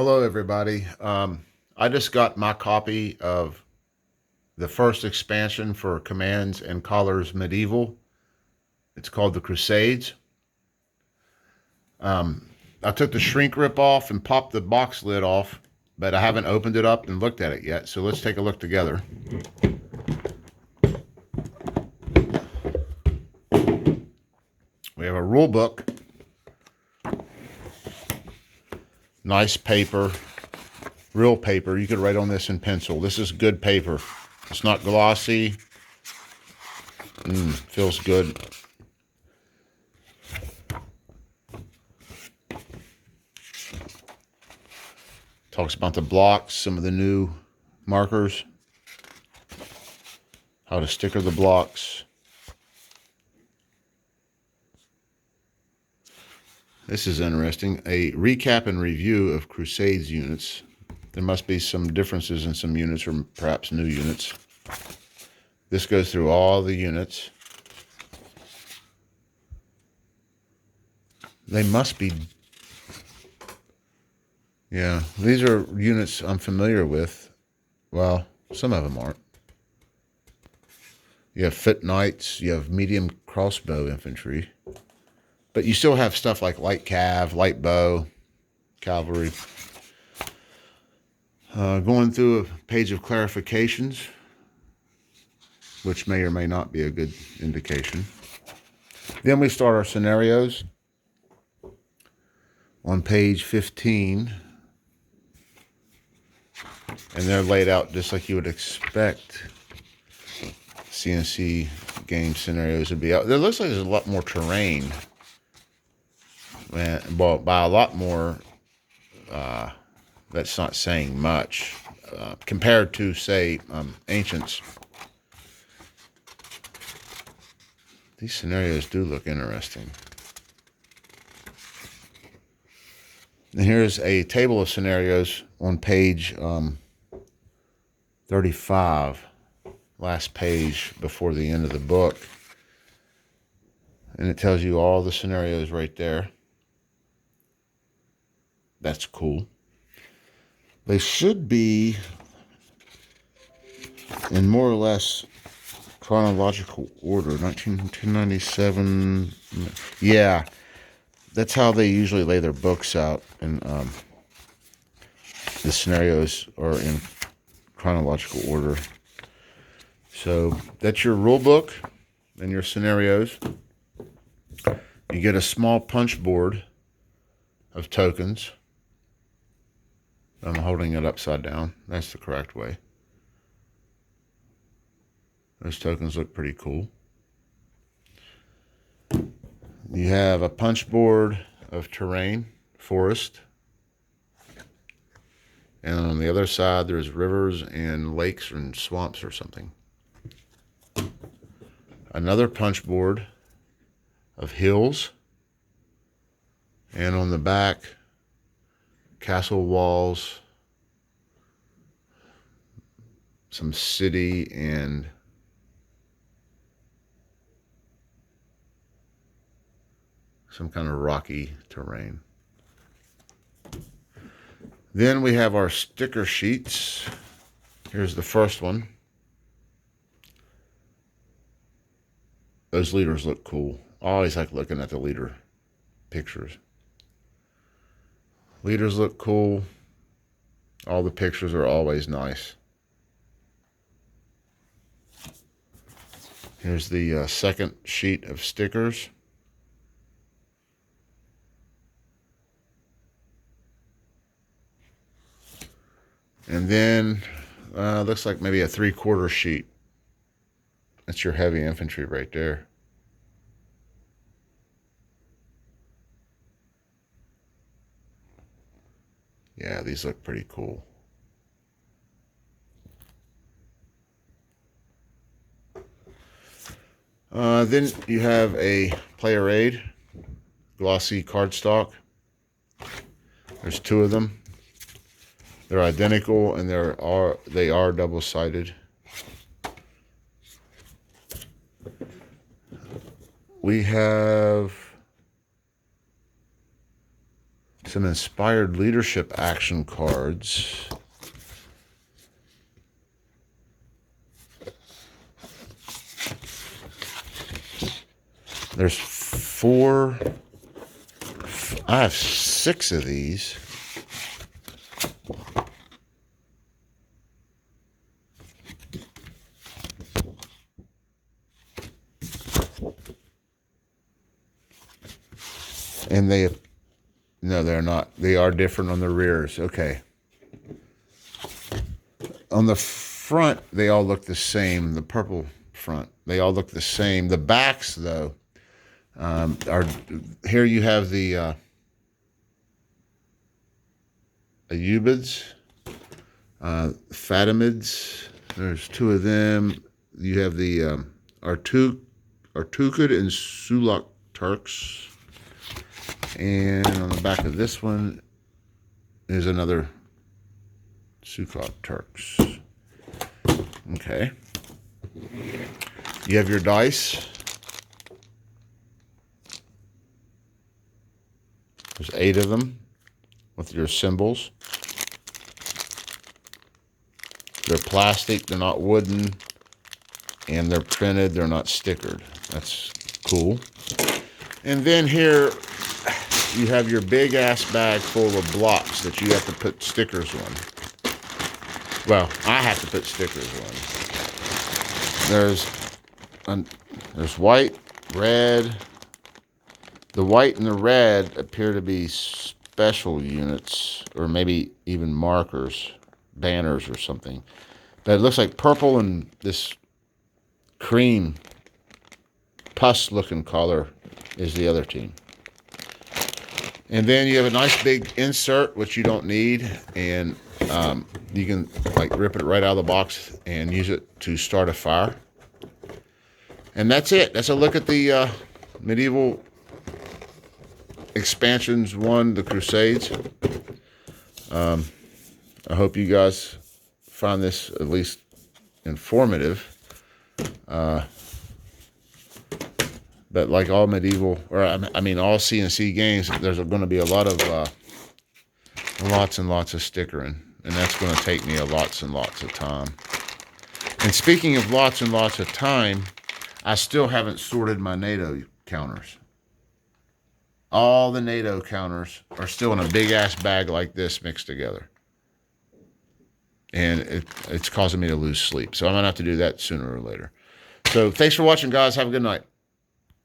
Hello, everybody. I just got my copy of the first expansion for Commands and Colors Medieval. It's called the Crusades. I took the shrink wrap off and popped the box lid off, but I haven't opened it up and looked at it yet. So let's take a look together. We have a rule book, nice paper, real paper. You could write on this in pencil. This is good paper. It's not glossy. Feels good. Talks about the blocks, some of the new markers, how to sticker the blocks. This is interesting. A recap and review of Crusades units. There must be some differences in some units or perhaps new units. This goes through all the units. They must be... Yeah, these are units I'm familiar with. Well, some of them aren't. You have foot knights, you have medium crossbow infantry. But you still have stuff like light cav, light bow, cavalry. Going through a page of clarifications, which may or may not be a good indication. Then we start our scenarios on page 15. And they're laid out just like you would expect CNC game scenarios would be out. There looks like there's a lot more terrain. Well, by a lot more, that's not saying much. Compared to, say, Ancients. These scenarios do look interesting. And here's a table of scenarios on page 35, last page before the end of the book. And it tells you all the scenarios right there. That's cool. They should be in more or less chronological order. 1997. Yeah, that's how they usually lay their books out. And the scenarios are in chronological order. So that's your rule book and your scenarios. You get a small punch board of tokens. I'm holding it upside down. That's the correct way. Those tokens look pretty cool. You have a punch board of terrain, forest. And on the other side, there's rivers and lakes and swamps or something. Another punch board of hills. And on the back, castle walls, some city, and some kind of rocky terrain. Then we have our sticker sheets. Here's the first one. Those leaders look cool. I always like looking at the leader pictures. Leaders look cool. All the pictures are always nice. Here's the second sheet of stickers. And then looks like maybe a 3/4 sheet. That's your heavy infantry right there. Yeah, these look pretty cool. Then you have a player aid, glossy cardstock. There's 2 of them. They're identical and they are double-sided. We have some inspired leadership action cards. There's 4. I have 6 of these. And no, they're not. They are different on the rears. Okay. On the front, they all look the same. The purple front, they all look the same. The backs, though, are here. You have the Ayyubids, Fatimids. There's 2 of them. You have the Artukid and Sulak Turks. And on the back of this one is another Sulak Turks. Okay. You have your dice. There's 8 of them with your symbols. They're plastic, they're not wooden, and they're printed, they're not stickered. That's cool. And then here you have your big ass bag full of blocks that you have to put stickers on. Well, I have to put stickers on. There's white, red. The white and the red appear to be special units, or maybe even markers, banners or something. But it looks like purple and this cream pus-looking color is the other team. And then you have a nice big insert, which you don't need, and you can like rip it right out of the box and use it to start a fire. And that's it. That's a look at the Medieval Expansions 1, the Crusades. I hope you guys find this at least informative. But like all medieval, or I mean all CNC games, there's going to be a lot of lots and lots of stickering, and that's going to take me lots and lots of time. And speaking of lots and lots of time, I still haven't sorted my NATO counters. All the NATO counters are still in a big ass bag like this mixed together. And it's causing me to lose sleep. So I'm going to have to do that sooner or later. So thanks for watching, guys. Have a good night.